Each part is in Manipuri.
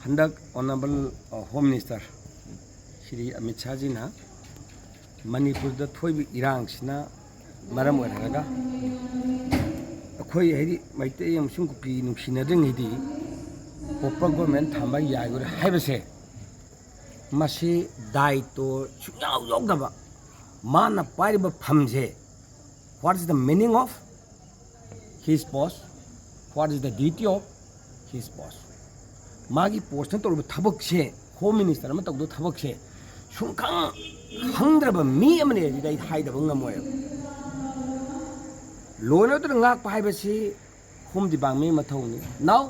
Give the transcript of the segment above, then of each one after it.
Handak Honorable Home Minister Shri Amit Shah ji na Manipur da thoi irang sina maram oiraga akhoi hedi maite yam sung ku pi nung sinadring hedi proper government thamba yai gore haibase masi dai to chuyaw yog daba mana pariba phamje. What is the meaning of his post? What is the duty of his post? Magi post na tawba thabak se home minister ma tawdo thabak se sungkhang khangdraba mi amane dai haidaba ngamoy lono to ngak pai ba si home di bang me mathau ni now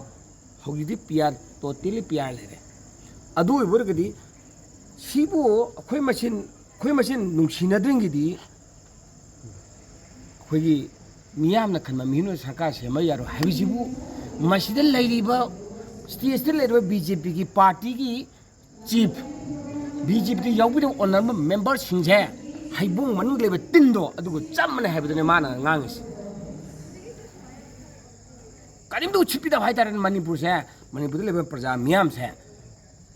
hogi di pr totally pr le adu iburgadi sibo khoi machine nungsinadring gi khoi miyam na khanma mino sarkar se ma yaro habijibu masida lairiba state level BJP की पार्टी की चीफ BJP की यावबिद ऑनर मेंबर सिंजे हाइबुंग मनुंग लेबे तिंदो अदुगो चामने हाइबदने माना ngangiस करिमदो छिपिदा हाइतारन मणिपुर से मणिपुर लेबे प्रजा मियाम से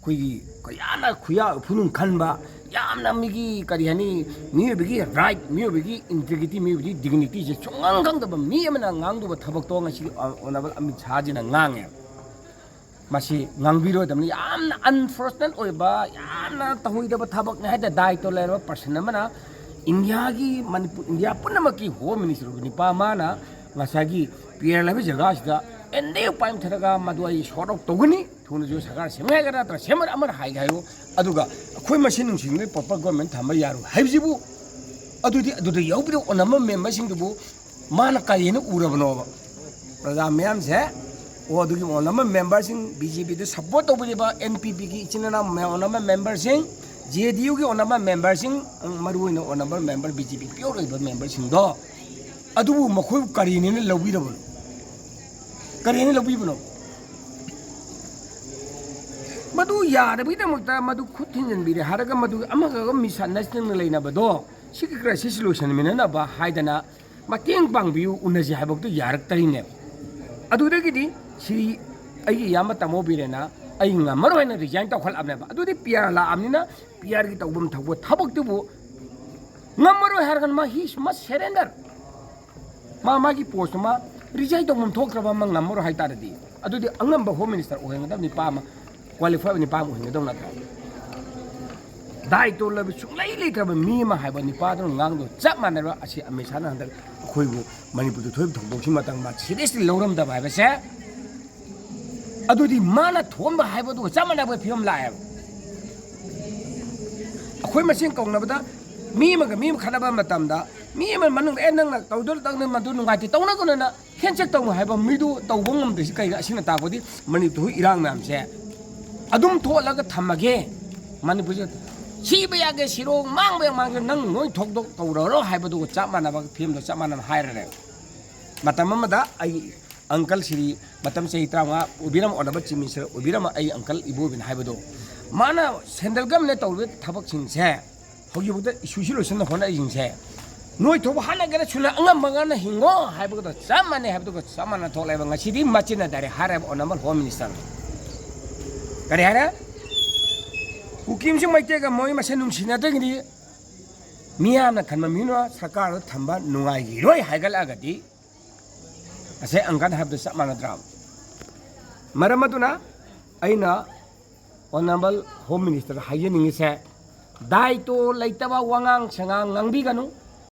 खुई कयाना खुया फुनुंग खनबा यामना मिगी करिहानी मियबिगी राइट मियबिगी इंटीग्रिटी मियबिगी डिग्निटी जे चोंगांग गांगदब मियमना nganगदो थबक तो ngasi ऑनरेबल अमित शाह जी ना ngange Masih ngangbiro damni yamna unfortunate oiba yamna tahuidaba thabak ne haida dai to leba person mana India gi Manipur India punamaki home minister ni pa mana ngasagi pier lebe jaga sida ende paim tharaga maduai shorok toguni thunu jo sagar semai gara tra semar amar hai gayo aduga khoi machine nung sing proper government thamba yaru haibjibu adudi yaubiro onama member sing bu mana kayena urabno praja myam se ओदुगी ओनम मेंबर्स इन बीजेपी दे सपोर्ट तोबलिबा एनपीपी की इचिना ओनम मेंबर्स इन जेडीयू की ओनम मेंबर्स इन मरुइन ओनम मेंबर बीजेपी प्योर ओइबा मेंबर्स इन दो अदुबु मखोय करिने लौबिरबो करिने लौबिबनो मदु यारबिदा मुक्ता मदु खुथिनजन बिरे हारगा मदु अमगा मिशन नेशनल लेनाबदो सिकि क्राइसिस सॉल्यूशन मिनना बा हाइदना मतेंग पांगबियु उनजि हाइबक्तो यारक्तरिने अदुदगिदि सी आई याम तमो बिरेना आई ngamaroina resign to khal abneba adudi pr la amnina pr gi tawbum thawbo thabak tubu ngamaro hargan ma he must surrender ma gi post ma resign to mum thokraba ma ngamaro haitaradi adudi angamba home minister ohenga ni pa ma qualify ni pa mo hinga dong na ta dai to la bisu lai lai traba mi ma haiba ni pa dong ngang do chap manara asi amisana handak khoibu manipur do thoib thongbo si matang ma seriously loram da ba se अदुदी माना थोंबा हाइबदु चामनाबो फिल्म लाय अखोय मसिन कौनबदा मी खनाबा मतमदा मी मनंग एनंग तौदल तंग मदु नुगाति तौना कोना हेंचेक तौ हाइबा मिदु तौबो ngमदि कई असिना ताबोदि मनि थु इरांग नाम से अदुम थोलगा थमगे मनिपुर सिबा यागे सिरो मांग नंग नोय थोकदो तौररो हाइबदु चामनाबा फिल्म दो चामना हाइररे मतममदा आई अंकल श्री मतम से इतरांगा उबिरम ओनबा चिमिसर उबिरम आई अंकल इबोबिन हाइबदो माना सेंट्रल गवर्नमेंट तौबे थबक सिंसे होगिबुद इशू सॉल्यूशन होना इजिंसे नोय थोब हाना गरे छुला अंगम मंगाना हिंगो हाइबदो सामाने हाइबदो सामाना थोलेबा ngasiदी मचिना दारे हारेब ओनबल होम मिनिस्टर करे हारा कुकिम सिं माइतेगा मोय मसे नुंसिना दगिनी मियाना खनमा मिनो सरकार थंबा नुंगाई रोय हाइगल आगदी असे अंकन हाबद समानद्रा मरमदुना अइना ऑनरेबल होम मिनिस्टर हायनिंग से दायित्व लेतबा वांगांग संगांग नंगबिगनु